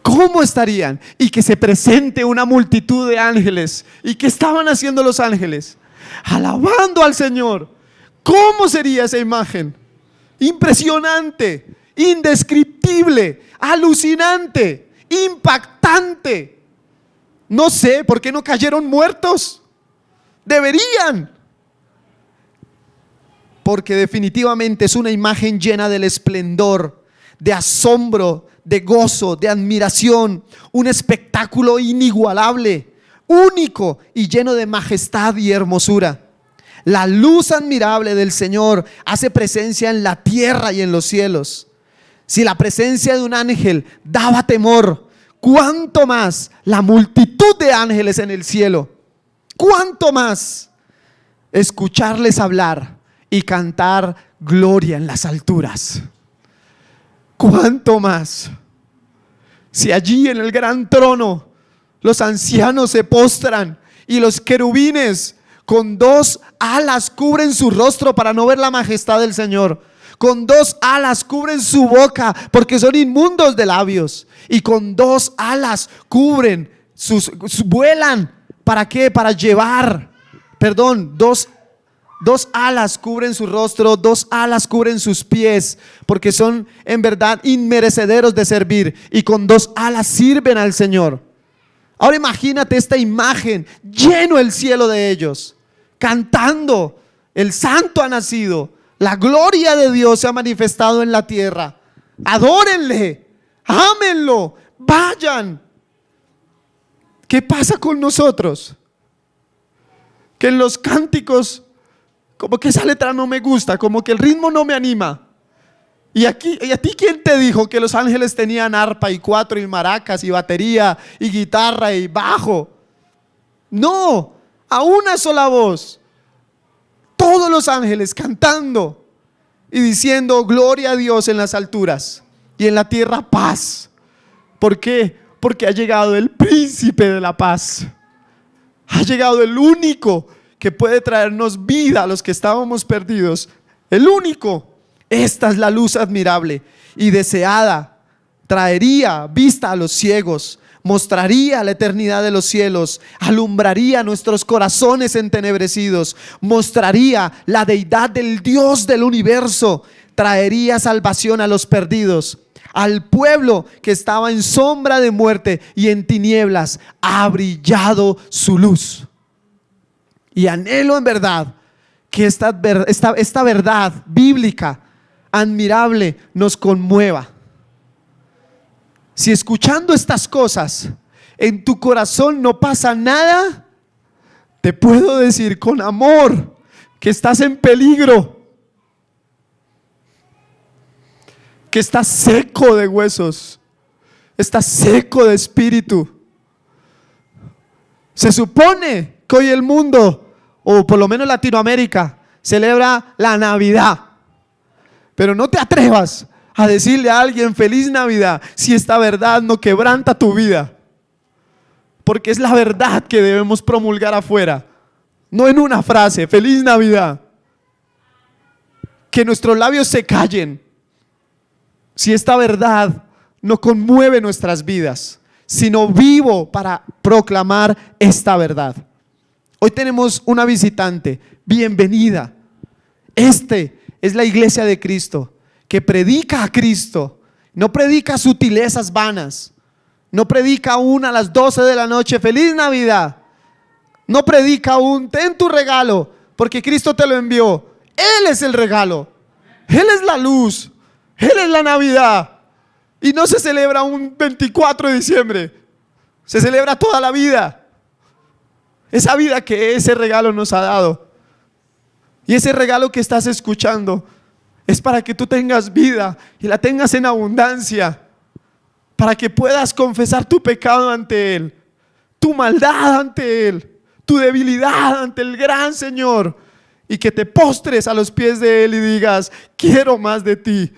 ¿Cómo estarían? Y que se presente una multitud de ángeles. ¿Y qué estaban haciendo los ángeles? Alabando al Señor. ¿Cómo sería esa imagen? Impresionante, indescriptible, alucinante, impactante. No sé por qué no cayeron muertos. Deberían. Porque definitivamente es una imagen llena del esplendor, de asombro, de gozo, de admiración, un espectáculo inigualable, único y lleno de majestad y hermosura. La luz admirable del Señor hace presencia en la tierra y en los cielos. Si la presencia de un ángel daba temor, ¿cuánto más la multitud de ángeles en el cielo? ¿Cuánto más escucharles hablar y cantar gloria en las alturas? ¿Cuánto más? Si allí en el gran trono los ancianos se postran y los querubines con 2 alas cubren su rostro para no ver la majestad del Señor, con 2 alas cubren su boca porque son inmundos de labios, y con 2 alas cubren vuelan. ¿Para qué? Para llevar, dos alas cubren su rostro, 2 alas cubren sus pies, porque son en verdad inmerecederos de servir, y con 2 alas sirven al Señor. Ahora imagínate esta imagen, lleno el cielo de ellos, cantando: el Santo ha nacido, la gloria de Dios se ha manifestado en la tierra. Adórenle, ámenlo, vayan. ¿Qué pasa con nosotros? Que en los cánticos, como que esa letra no me gusta, como que el ritmo no me anima. ¿Y a ti quién te dijo que los ángeles tenían arpa y 4 y maracas y batería y guitarra y bajo? No, a una sola voz, todos los ángeles cantando y diciendo: gloria a Dios en las alturas y en la tierra paz. ¿Por qué? Porque ha llegado el príncipe de la paz. Ha llegado el único que puede traernos vida a los que estábamos perdidos. El único. Esta es la luz admirable y deseada. Traería vista a los ciegos, mostraría la eternidad de los cielos, alumbraría nuestros corazones entenebrecidos, mostraría la deidad del Dios del universo, traería salvación a los perdidos. Al pueblo que estaba en sombra de muerte y en tinieblas ha brillado su luz. Y anhelo en verdad que esta verdad bíblica admirable nos conmueva. Si escuchando estas cosas en tu corazón no pasa nada, te puedo decir con amor que estás en peligro, que estás seco de huesos, estás seco de espíritu. Se supone que hoy el mundo, o por lo menos Latinoamérica, celebra la Navidad, pero no te atrevas a decirle a alguien feliz Navidad si esta verdad no quebranta tu vida, porque es la verdad que debemos promulgar afuera, no en una frase: feliz Navidad. Que nuestros labios se callen si esta verdad no conmueve nuestras vidas, sino vivo para proclamar esta verdad. Hoy tenemos una visitante, bienvenida. Es la iglesia de Cristo, que predica a Cristo, no predica sutilezas vanas, no predica aún a las 12 de la noche feliz Navidad, no predica aún ten tu regalo porque Cristo te lo envió. Él es el regalo, Él es la luz, Él es la Navidad. Y no se celebra un 24 de diciembre, se celebra toda la vida, esa vida que ese regalo nos ha dado. Y ese regalo que estás escuchando es para que tú tengas vida y la tengas en abundancia, para que puedas confesar tu pecado ante Él, tu maldad ante Él, tu debilidad ante el gran Señor, y que te postres a los pies de Él y digas: quiero más de ti,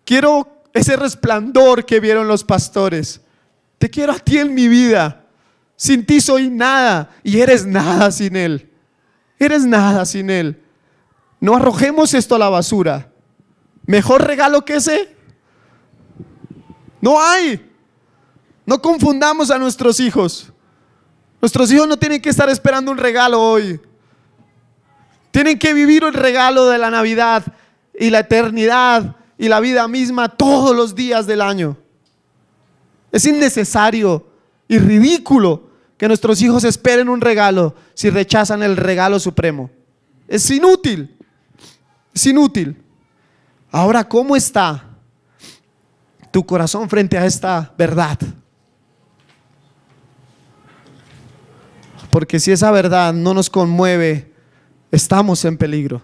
quiero ese resplandor que vieron los pastores, te quiero a ti en mi vida. Sin ti soy nada y eres nada sin Él, eres nada sin Él. No arrojemos esto a la basura. ¿Mejor regalo que ese? No hay. No confundamos a nuestros hijos. Nuestros hijos no tienen que estar esperando un regalo hoy. Tienen que vivir el regalo de la Navidad y la eternidad y la vida misma todos los días del año. Es innecesario y ridículo que nuestros hijos esperen un regalo si rechazan el regalo supremo. Es inútil. Es inútil. Ahora, ¿cómo está tu corazón frente a esta verdad. Porque si esa verdad no nos conmueve, estamos en peligro.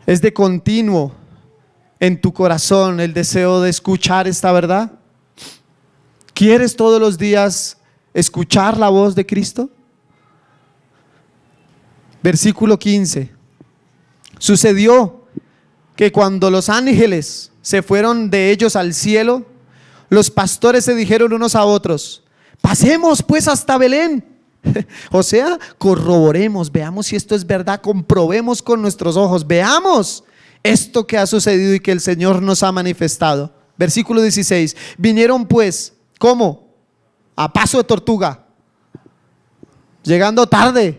¿Es de continuo en tu corazón el deseo de escuchar esta verdad? ¿Quieres todos los días escuchar la voz de Cristo? Versículo 15. Sucedió que cuando los ángeles se fueron de ellos al cielo, los pastores se dijeron unos a otros: pasemos pues hasta Belén. O sea, corroboremos, veamos si esto es verdad, comprobemos con nuestros ojos, veamos esto que ha sucedido y que el Señor nos ha manifestado. Versículo 16. Vinieron pues, ¿cómo? A paso de tortuga, llegando tarde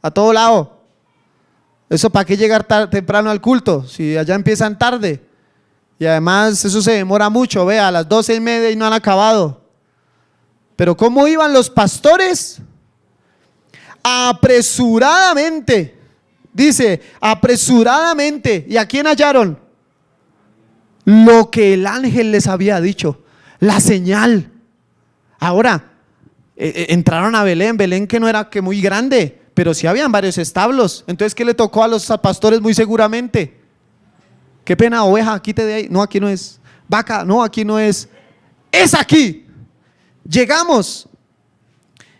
a todo lado. Eso, ¿para qué llegar temprano al culto si allá empiezan tarde? Y además eso se demora mucho, vea, a las 12:30 y no han acabado. Pero ¿cómo iban los pastores? Apresuradamente, dice, apresuradamente. ¿Y a quién hallaron? Lo que el ángel les había dicho, la señal. Ahora, entraron a Belén, Belén que no era que muy grande, pero sí habían varios establos. Entonces, ¿qué le tocó a los pastores? Muy seguramente: qué pena, oveja, quite de ahí. No, aquí no es. Vaca, no, aquí no es. Es aquí. Llegamos.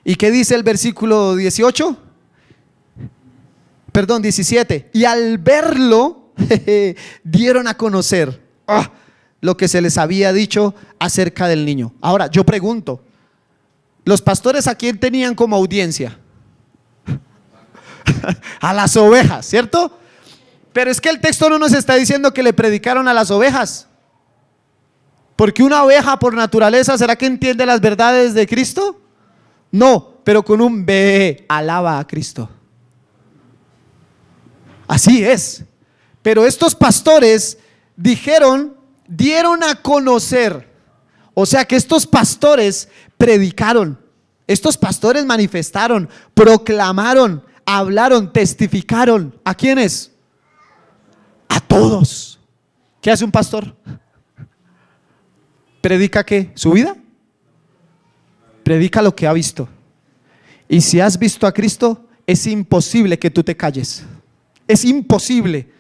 ¿Y qué dice el versículo 18? Perdón, 17. Y al verlo, dieron a conocer lo que se les había dicho acerca del niño. Ahora, yo pregunto, ¿los pastores a quién tenían como audiencia? A las ovejas, ¿cierto? Pero es que el texto no nos está diciendo que le predicaron a las ovejas. Porque una oveja por naturaleza, ¿será que entiende las verdades de Cristo? No, pero con un ve, alaba a Cristo. Así es. Pero estos pastores dieron a conocer. O sea que estos pastores predicaron, estos pastores manifestaron, proclamaron, hablaron, testificaron. ¿A quiénes? A todos. ¿Qué hace un pastor? ¿Predica qué? ¿Su vida? Predica lo que ha visto. Y si has visto a Cristo, es imposible que tú te calles. Es imposible.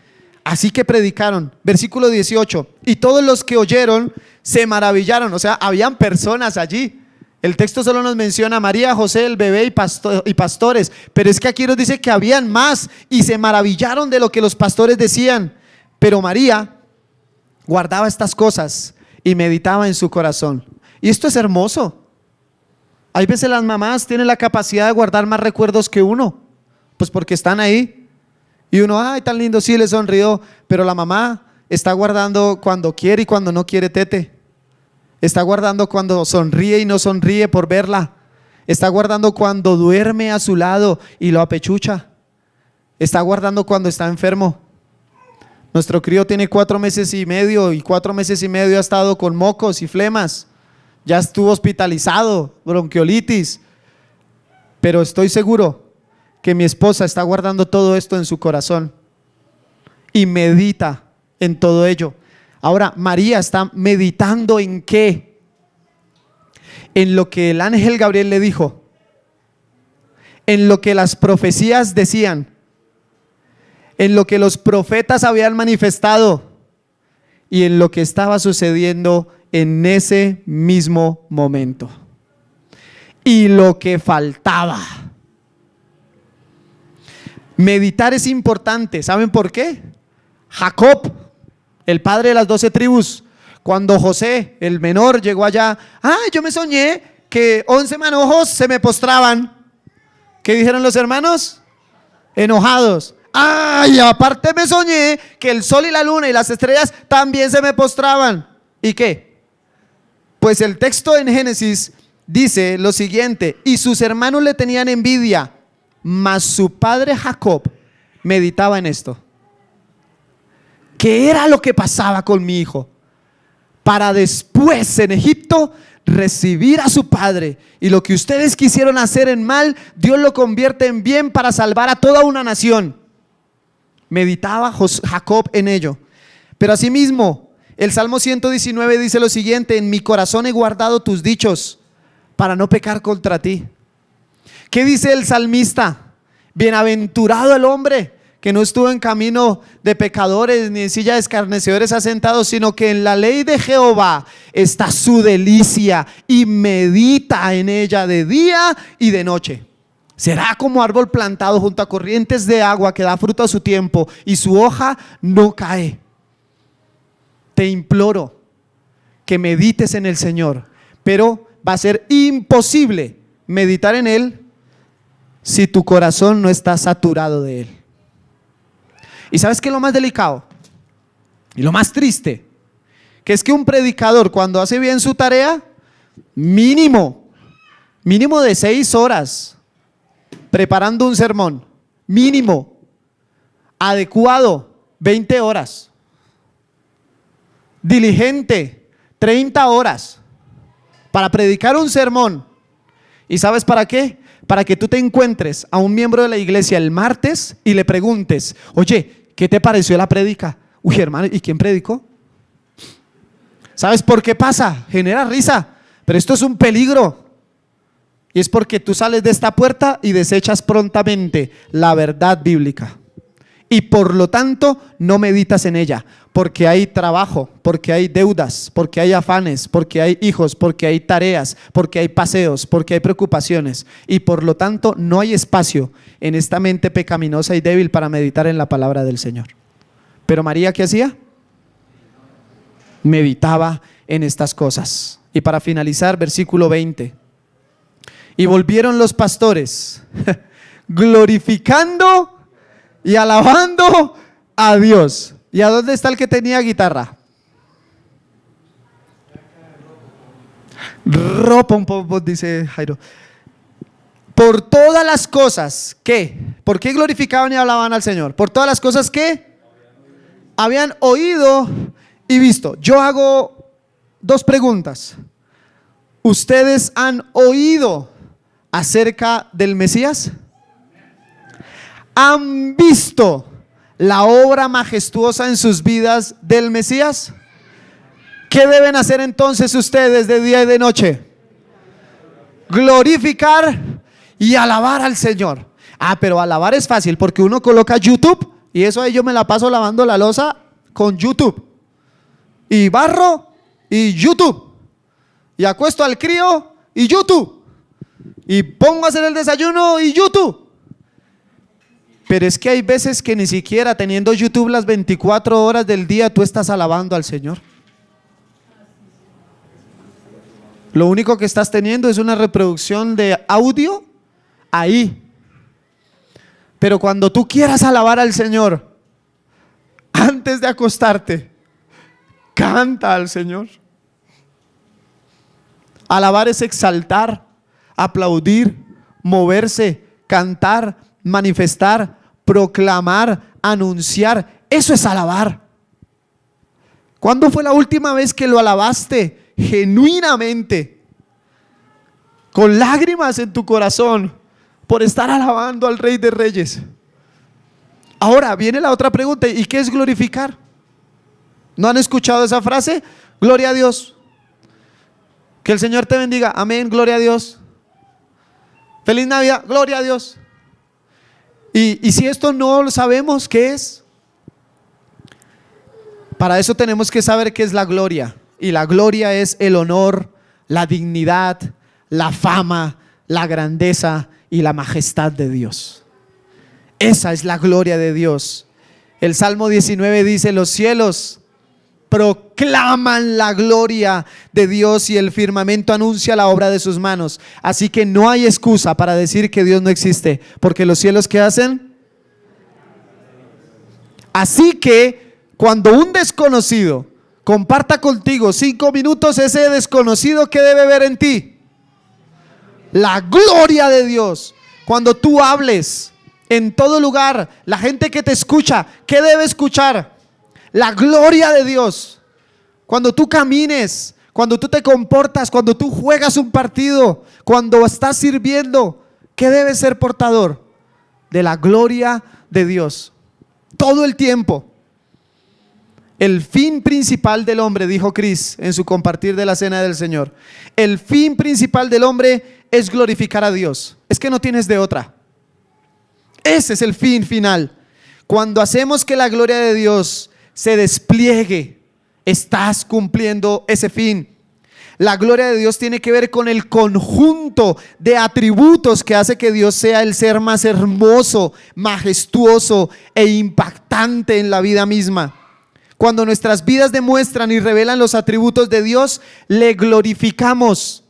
Así que predicaron. Versículo 18. Y todos los que oyeron se maravillaron. O sea, habían personas allí. El texto solo nos menciona a María, José, el bebé y pastores. Pero es que aquí nos dice que habían más y se maravillaron de lo que los pastores decían. Pero María guardaba estas cosas y meditaba en su corazón. Y esto es hermoso. Hay veces las mamás tienen la capacidad de guardar más recuerdos que uno, pues porque están ahí. Y uno, ay, tan lindo, sí, le sonrió. Pero la mamá está guardando cuando quiere y cuando no quiere tete. Está guardando cuando sonríe y no sonríe por verla. Está guardando cuando duerme a su lado y lo apechucha. Está guardando cuando está enfermo. Nuestro crío tiene 4 meses y medio y 4 meses y medio ha estado con mocos y flemas. Ya estuvo hospitalizado, bronquiolitis. Pero estoy seguro que mi esposa está guardando todo esto en su corazón y medita en todo ello. Ahora, María está meditando ¿en qué? En lo que el ángel Gabriel le dijo, en lo que las profecías decían, en lo que los profetas habían manifestado y en lo que estaba sucediendo en ese mismo momento. Y lo que faltaba. Meditar es importante. ¿Saben por qué? Jacob, el padre de las 12 tribus, cuando José, el menor, llegó allá, yo me soñé que 11 manojos se me postraban. ¿Qué dijeron los hermanos? Enojados. Y aparte me soñé que el sol y la luna y las estrellas también se me postraban. ¿Y qué? Pues el texto en Génesis dice lo siguiente: y sus hermanos le tenían envidia, mas su padre Jacob meditaba en esto. ¿Qué era lo que pasaba con mi hijo? Para después en Egipto recibir a su padre. Y lo que ustedes quisieron hacer en mal, Dios lo convierte en bien para salvar a toda una nación. Meditaba Jacob en ello. Pero asimismo, El Salmo 119 dice lo siguiente: en mi corazón he guardado tus dichos para no pecar contra ti. ¿Qué dice el salmista? Bienaventurado el hombre que no estuvo en camino de pecadores ni en silla de escarnecedores asentado, sino que en la ley de Jehová está su delicia y medita en ella de día y de noche. Será como árbol plantado junto a corrientes de agua que da fruto a su tiempo y su hoja no cae. Te imploro que medites en el Señor, pero va a ser imposible meditar en Él si tu corazón no está saturado de Él. ¿Y sabes qué es lo más delicado? Y lo más triste, que es que un predicador, cuando hace bien su tarea, mínimo de 6 horas preparando un sermón, mínimo, adecuado, 20 horas, diligente, 30 horas, para predicar un sermón. ¿Y sabes para qué? Para que tú te encuentres a un miembro de la iglesia el martes y le preguntes: oye, ¿qué te pareció la prédica? Uy, hermano, ¿y quién predicó? ¿Sabes por qué pasa? Genera risa, pero esto es un peligro. Y es porque tú sales de esta puerta y desechas prontamente la verdad bíblica. Y por lo tanto no meditas en ella, porque hay trabajo, porque hay deudas, porque hay afanes, porque hay hijos, porque hay tareas, porque hay paseos, porque hay preocupaciones. Y por lo tanto no hay espacio en esta mente pecaminosa y débil para meditar en la palabra del Señor. Pero María, ¿qué hacía? Meditaba en estas cosas. Y para finalizar, versículo 20. Y volvieron los pastores glorificando y alabando a Dios. ¿Y a dónde está el que tenía guitarra? Ropa, dice Jairo. Por todas las cosas que, ¿por qué glorificaban y alababan al Señor? Por todas las cosas que habían oído y visto. Yo hago 2 preguntas. ¿Ustedes han oído acerca del Mesías? ¿Han visto la obra majestuosa en sus vidas del Mesías? ¿Qué deben hacer entonces ustedes de día y de noche? Glorificar y alabar al Señor. Pero alabar es fácil porque uno coloca YouTube y eso ahí yo me la paso lavando la loza con YouTube. Y barro y YouTube. Y acuesto al crío y YouTube. Y pongo a hacer el desayuno y YouTube. Pero es que hay veces que ni siquiera teniendo YouTube las 24 horas del día tú estás alabando al Señor. Lo único que estás teniendo es una reproducción de audio ahí. Pero cuando tú quieras alabar al Señor, antes de acostarte, canta al Señor. Alabar es exaltar, aplaudir, moverse, cantar, manifestar, proclamar, anunciar. Eso es alabar. ¿Cuándo fue la última vez que lo alabaste genuinamente, con lágrimas en tu corazón, por estar alabando al Rey de Reyes? Ahora viene la otra pregunta: ¿y qué es glorificar? ¿No han escuchado esa frase? Gloria a Dios. Que el Señor te bendiga. Amén, gloria a Dios. Feliz Navidad, gloria a Dios. Y si esto no lo sabemos, ¿qué es? Para eso tenemos que saber qué es la gloria. Y la gloria es el honor, la dignidad, la fama, la grandeza y la majestad de Dios. Esa es la gloria de Dios. El Salmo 19 dice: los cielos proclaman la gloria de Dios y el firmamento anuncia la obra de sus manos. Así que no hay excusa para decir que Dios no existe, porque los cielos, ¿qué hacen? Así que cuando un desconocido comparta contigo 5 minutos, ese desconocido, ¿qué debe ver en ti? La gloria de Dios. Cuando tú hables en todo lugar, la gente que te escucha, ¿qué debe escuchar? La gloria de Dios. Cuando tú camines, cuando tú te comportas, cuando tú juegas un partido, cuando estás sirviendo, ¿qué debe ser portador? De la gloria de Dios. Todo el tiempo. El fin principal del hombre, dijo Chris en su compartir de la cena del Señor, el fin principal del hombre es glorificar a Dios. Es que no tienes de otra. Ese es el fin final. Cuando hacemos que la gloria de Dios se despliegue, estás cumpliendo ese fin. La gloria de Dios tiene que ver con el conjunto de atributos que hace que Dios sea el ser más hermoso, majestuoso e impactante en la vida misma. Cuando nuestras vidas demuestran y revelan los atributos de Dios, le glorificamos.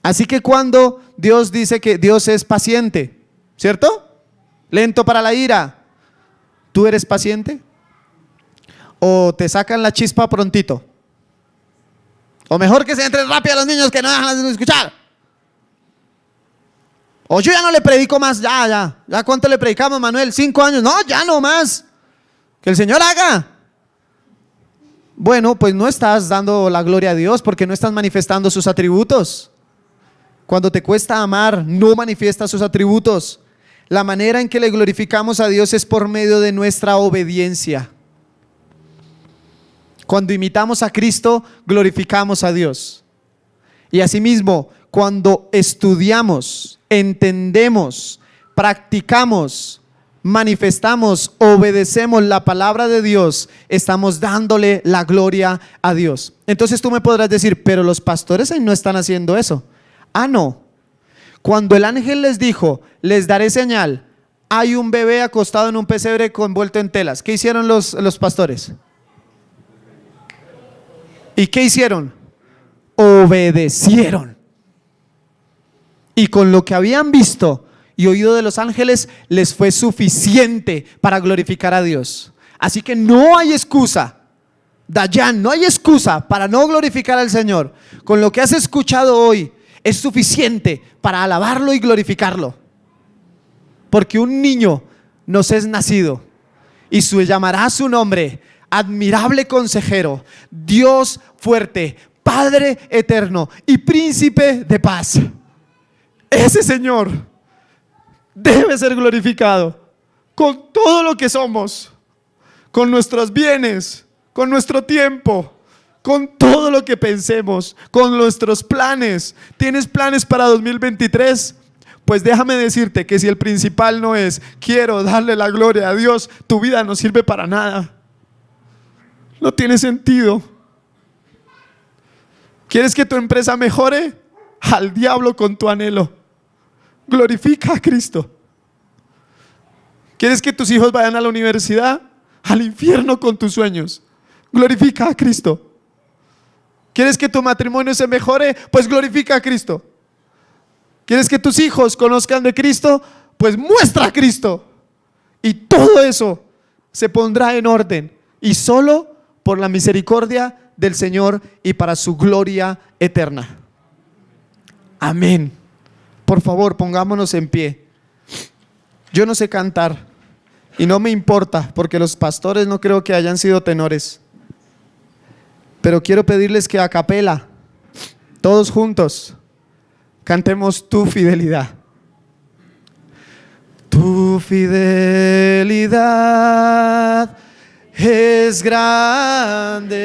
Así que cuando Dios dice que Dios es paciente, ¿cierto? Lento para la ira, ¿tú eres paciente? ¿O te sacan la chispa prontito? O mejor que se entren rápido a los niños que no dejan de escuchar. O yo ya no le predico más, ya. ¿Cuánto le predicamos, Manuel? 5 años. No, ya no más. Que el Señor haga. Bueno, pues no estás dando la gloria a Dios porque no estás manifestando sus atributos. Cuando te cuesta amar, no manifiestas sus atributos. La manera en que le glorificamos a Dios es por medio de nuestra obediencia. Cuando imitamos a Cristo, glorificamos a Dios. Y asimismo, cuando estudiamos, entendemos, practicamos, manifestamos, obedecemos la palabra de Dios, estamos dándole la gloria a Dios. Entonces tú me podrás decir, pero los pastores ahí no están haciendo eso. Ah, no. Cuando el ángel les dijo, les daré señal, hay un bebé acostado en un pesebre envuelto en telas. ¿Qué hicieron los pastores? ¿Y qué hicieron? Obedecieron. Y con lo que habían visto y oído de los ángeles, les fue suficiente para glorificar a Dios. Así que no hay excusa, Dayan, no hay excusa para no glorificar al Señor. Con lo que has escuchado hoy es suficiente para alabarlo y glorificarlo. Porque un niño nos es nacido y llamará su nombre admirable consejero, Dios fuerte, Padre eterno y príncipe de paz. Ese Señor debe ser glorificado con todo lo que somos, con nuestros bienes, con nuestro tiempo, con todo lo que pensemos, con nuestros planes. ¿Tienes planes para 2023? Pues déjame decirte que si el principal no es quiero darle la gloria a Dios, tu vida no sirve para nada. No tiene sentido. ¿Quieres que tu empresa mejore? Al diablo con tu anhelo. Glorifica a Cristo. ¿Quieres que tus hijos vayan a la universidad? Al infierno con tus sueños. Glorifica a Cristo. ¿Quieres que tu matrimonio se mejore? Pues glorifica a Cristo. ¿Quieres que tus hijos conozcan de Cristo? Pues muestra a Cristo. Y todo eso se pondrá en orden. Y solo por la misericordia del Señor y para su gloria eterna. Amén. Por favor, pongámonos en pie. Yo no sé cantar y no me importa porque los pastores no creo que hayan sido tenores. Pero quiero pedirles que a capela, todos juntos, cantemos tu fidelidad. Tu fidelidad es grande,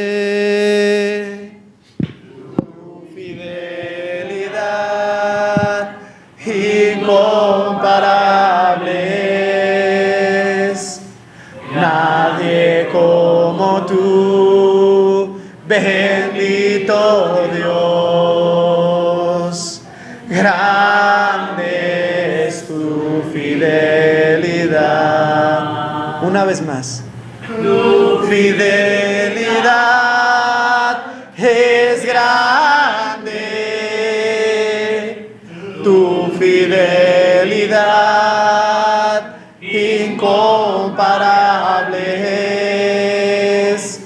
tu fidelidad incomparable es, nadie como tú, bendito Dios, grande es tu fidelidad. Una vez más. Tu fidelidad es grande, tu fidelidad incomparable es,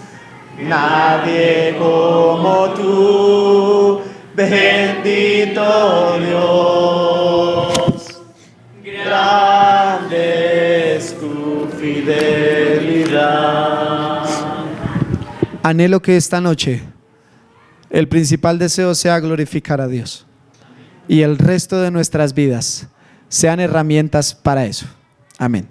nadie como tú, bendito Dios, grande es tu fidelidad. Anhelo que esta noche el principal deseo sea glorificar a Dios y el resto de nuestras vidas sean herramientas para eso. Amén.